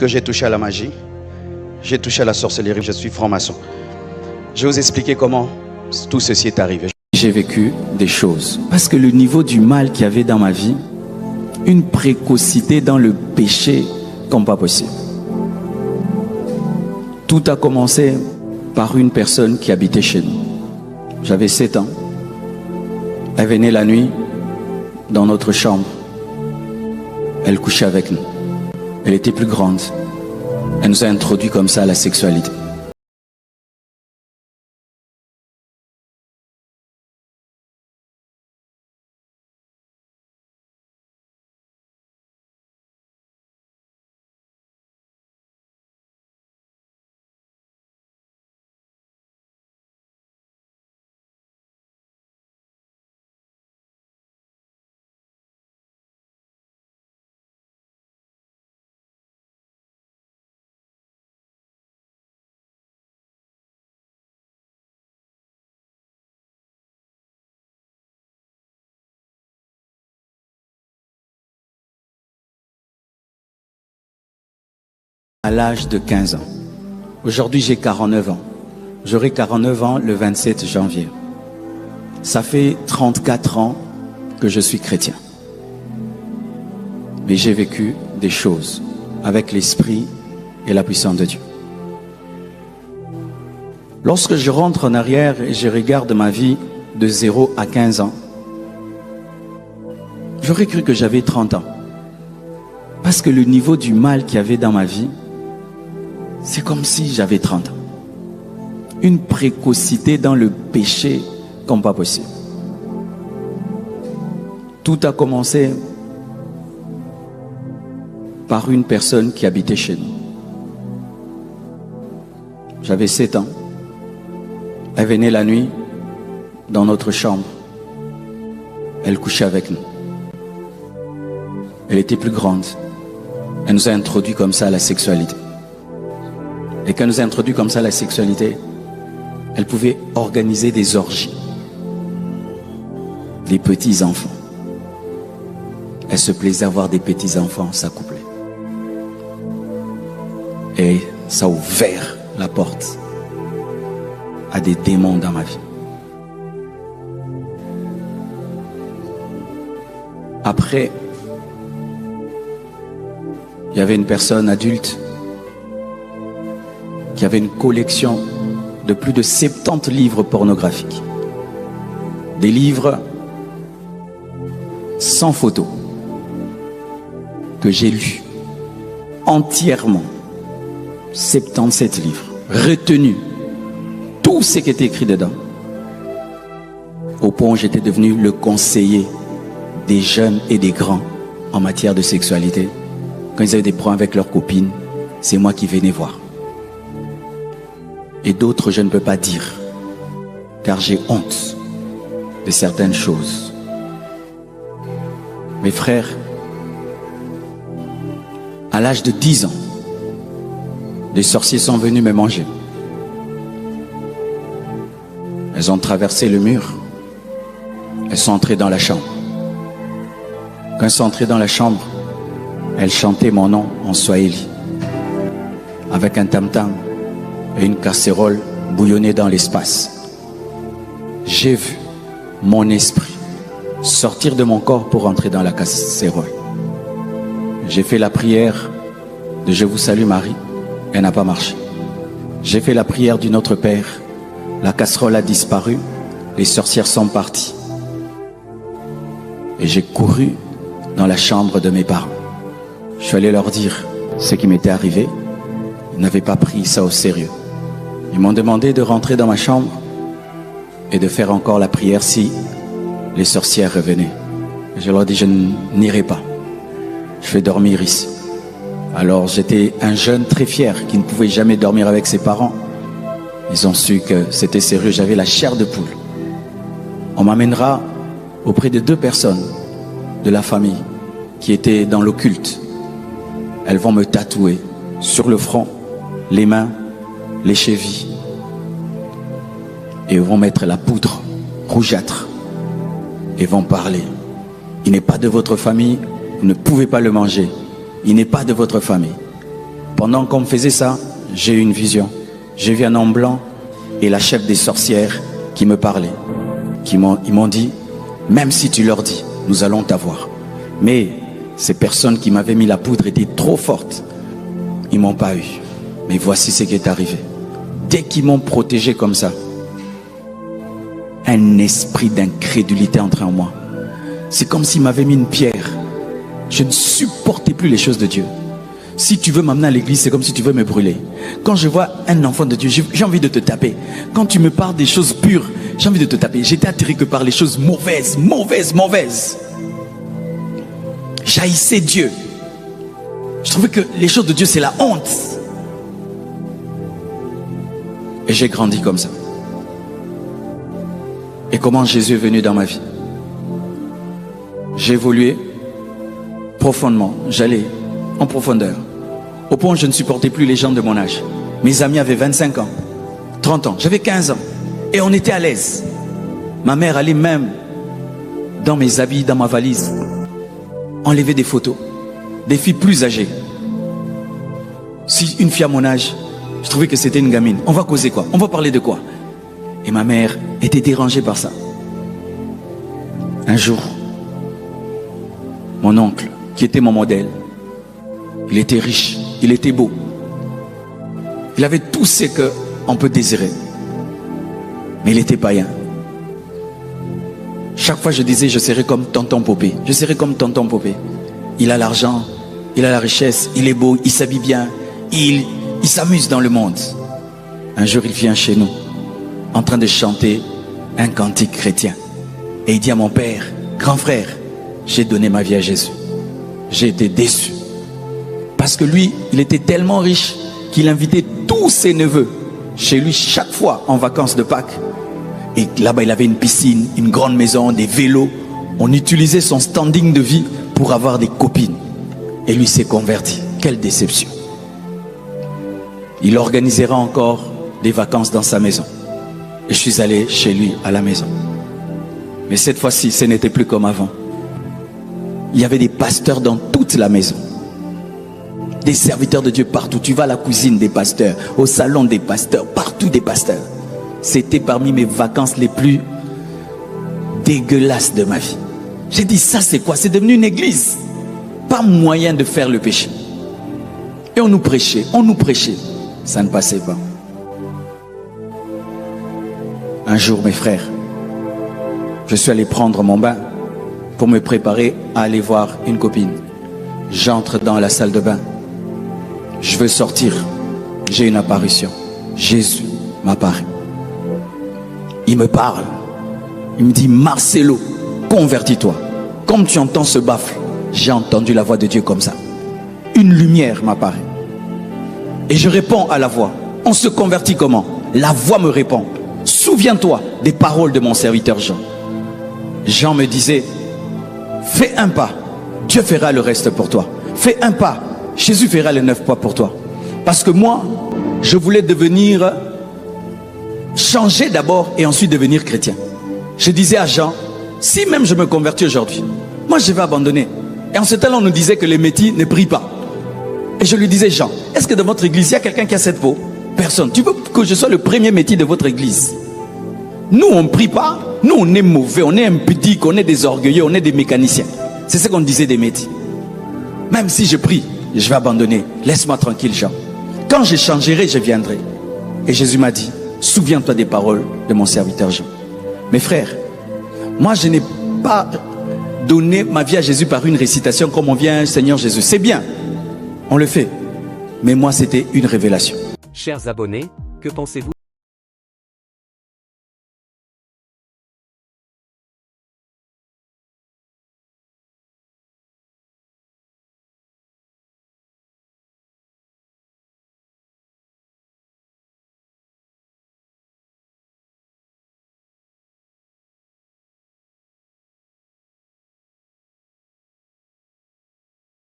que j'ai touché à la magie, j'ai touché à la sorcellerie, je suis franc-maçon. Je vais vous expliquer comment tout ceci est arrivé. J'ai vécu des choses. Parce que le niveau du mal qu'il y avait dans ma vie, une précocité dans le péché comme pas possible. Tout a commencé par une personne qui habitait chez nous. J'avais 7 ans. Elle venait la nuit dans notre chambre. Elle couchait avec nous. Elle était plus grande. Elle nous a introduit comme ça à la sexualité. À l'âge de 15 ans. Aujourd'hui, j'ai 49 ans. J'aurai 49 ans le 27 janvier. Ça fait 34 ans que je suis chrétien. Mais j'ai vécu des choses avec l'esprit et la puissance de Dieu. Lorsque je rentre en arrière et je regarde ma vie de 0 à 15 ans, j'aurais cru que j'avais 30 ans. Parce que le niveau du mal qu'il y avait dans ma vie, c'est comme si j'avais 30 ans. Une précocité dans le péché comme pas possible. Tout a commencé par une personne qui habitait chez nous. J'avais 7 ans. Elle venait la nuit dans notre chambre. Elle couchait avec nous. Elle était plus grande. Elle nous a introduit comme ça à la sexualité. Et quand elle nous a introduit comme ça à la sexualité, elle pouvait organiser des orgies. Des petits-enfants. Elle se plaisait à voir des petits-enfants s'accoupler. Et ça a ouvert la porte à des démons dans ma vie. Après, il y avait une personne adulte qui avait une collection de plus de 70 livres pornographiques. Des livres sans photo que j'ai lus entièrement. 77 livres, retenus tout ce qui était écrit dedans. Au point où j'étais devenu le conseiller des jeunes et des grands en matière de sexualité. Quand ils avaient des problèmes avec leurs copines, c'est moi qui venais voir. Et d'autres, je ne peux pas dire, car j'ai honte de certaines choses. Mes frères, à l'âge de 10 ans, des sorciers sont venus me manger. Elles ont traversé le mur. Elles sont entrées dans la chambre. Quand elles sont entrées dans la chambre, elles chantaient mon nom en swahili, avec un tam-tam et une casserole bouillonnée dans l'espace. J'ai vu mon esprit sortir de mon corps pour entrer dans la casserole. J'ai fait la prière de Je vous salue Marie, elle n'a pas marché. J'ai fait la prière du Notre Père, la casserole a disparu, les sorcières sont parties. Et j'ai couru dans la chambre de mes parents. Je suis allé leur dire ce qui m'était arrivé. Ils n'avaient pas pris ça au sérieux. Ils m'ont demandé de rentrer dans ma chambre et de faire encore la prière si les sorcières revenaient. Je leur ai dit, je n'irai pas. Je vais dormir ici. Alors j'étais un jeune très fier qui ne pouvait jamais dormir avec ses parents. Ils ont su que c'était sérieux, j'avais la chair de poule. On m'amènera auprès de 2 personnes de la famille qui étaient dans l'occulte. Elles vont me tatouer sur le front, les mains, les chevilles. Et vont mettre la poudre rougeâtre et vont parler. Il n'est pas de votre famille, vous ne pouvez pas le manger. Il n'est pas de votre famille. pendant qu'on me faisait ça, j'ai eu une vision. J'ai vu un homme blanc et la chef des sorcières qui me parlait. Ils m'ont dit, même si tu leur dis, nous allons t'avoir. Mais ces personnes qui m'avaient mis la poudre étaient trop fortes. Ils ne m'ont pas eu. Mais voici ce qui est arrivé. Dès qu'ils m'ont protégé comme ça, un esprit d'incrédulité entrait en moi. C'est comme s'ils m'avaient mis une pierre. Je ne supportais plus les choses de Dieu. Si tu veux m'amener à l'église, c'est comme si tu veux me brûler. Quand je vois un enfant de Dieu, j'ai envie de te taper. Quand tu me parles des choses pures, j'ai envie de te taper. J'étais attiré que par les choses mauvaises, mauvaises. J'haïssais Dieu. Je trouvais que les choses de Dieu, c'est la honte. Et j'ai grandi comme ça. Et comment Jésus est venu dans ma vie? J'ai évolué profondément. J'allais en profondeur. Au point où je ne supportais plus les gens de mon âge. Mes amis avaient 25 ans, 30 ans. J'avais 15 ans. Et on était à l'aise. Ma mère allait même dans mes habits, dans ma valise, enlever des photos. Des filles plus âgées. Si une fille à mon âge, je trouvais que c'était une gamine. On va causer quoi? On va parler de quoi? Et ma mère était dérangée par ça. Un jour, mon oncle, qui était mon modèle, il était riche, il était beau. Il avait tout ce qu'on peut désirer. Mais il était païen. Chaque fois je disais, je serai comme tonton Popé. Je serai comme tonton Popé. Il a l'argent, il a la richesse, il est beau, il s'habille bien, il s'amuse dans le monde. Un jour il vient chez nous, en train de chanter un cantique chrétien. Et il dit à mon père, grand frère, j'ai donné ma vie à Jésus. J'ai été déçu. Parce que lui, il était tellement riche qu'il invitait tous ses neveux chez lui chaque fois en vacances de Pâques. Et là-bas, il avait une piscine, une grande maison, des vélos. On utilisait son standing de vie pour avoir des copines. Et lui s'est converti. Quelle déception. Il organisera encore des vacances dans sa maison. Et je suis allé chez lui à la maison. Mais cette fois-ci, ce n'était plus comme avant. Il y avait des pasteurs dans toute la maison. Des serviteurs de Dieu partout. Tu vas à la cuisine des pasteurs, au salon des pasteurs, partout des pasteurs. C'était parmi mes vacances les plus dégueulasses de ma vie. J'ai dit, ça c'est quoi? C'est devenu une église. Pas moyen de faire le péché. Et on nous prêchait. Ça ne passait pas. Un jour, mes frères, je suis allé prendre mon bain pour me préparer à aller voir une copine. J'entre dans la salle de bain. Je veux sortir. J'ai une apparition. Jésus m'apparaît. Il me parle. Il me dit, Marcelo, convertis-toi. Comme tu entends ce baffle, j'ai entendu la voix de Dieu comme ça. Une lumière m'apparaît. Et je réponds à la voix. On se convertit comment? La voix me répond. Souviens-toi des paroles de mon serviteur Jean. Jean me disait, fais un pas, Dieu fera le reste pour toi. Fais un pas, Jésus fera les 9 pas pour toi. Parce que moi, je voulais changer d'abord et ensuite devenir chrétien. Je disais à Jean, si même je me convertis aujourd'hui, moi je vais abandonner. Et en ce temps-là, on nous disait que les métis ne prient pas. Et je lui disais, Jean, est-ce que dans votre église, il y a quelqu'un qui a cette peau? Personne. Tu veux que je sois le premier métis de votre église? Nous, on ne prie pas. Nous, on est mauvais, on est impudiques, on est des orgueilleux, on est des mécaniciens. C'est ce qu'on disait des métis. Même si je prie, je vais abandonner. Laisse-moi tranquille, Jean. Quand je changerai, je viendrai. Et Jésus m'a dit, souviens-toi des paroles de mon serviteur Jean. Mes frères, moi, je n'ai pas donné ma vie à Jésus par une récitation comme on vient, Seigneur Jésus. C'est bien, on le fait. Mais moi, c'était une révélation. Chers abonnés, que pensez-vous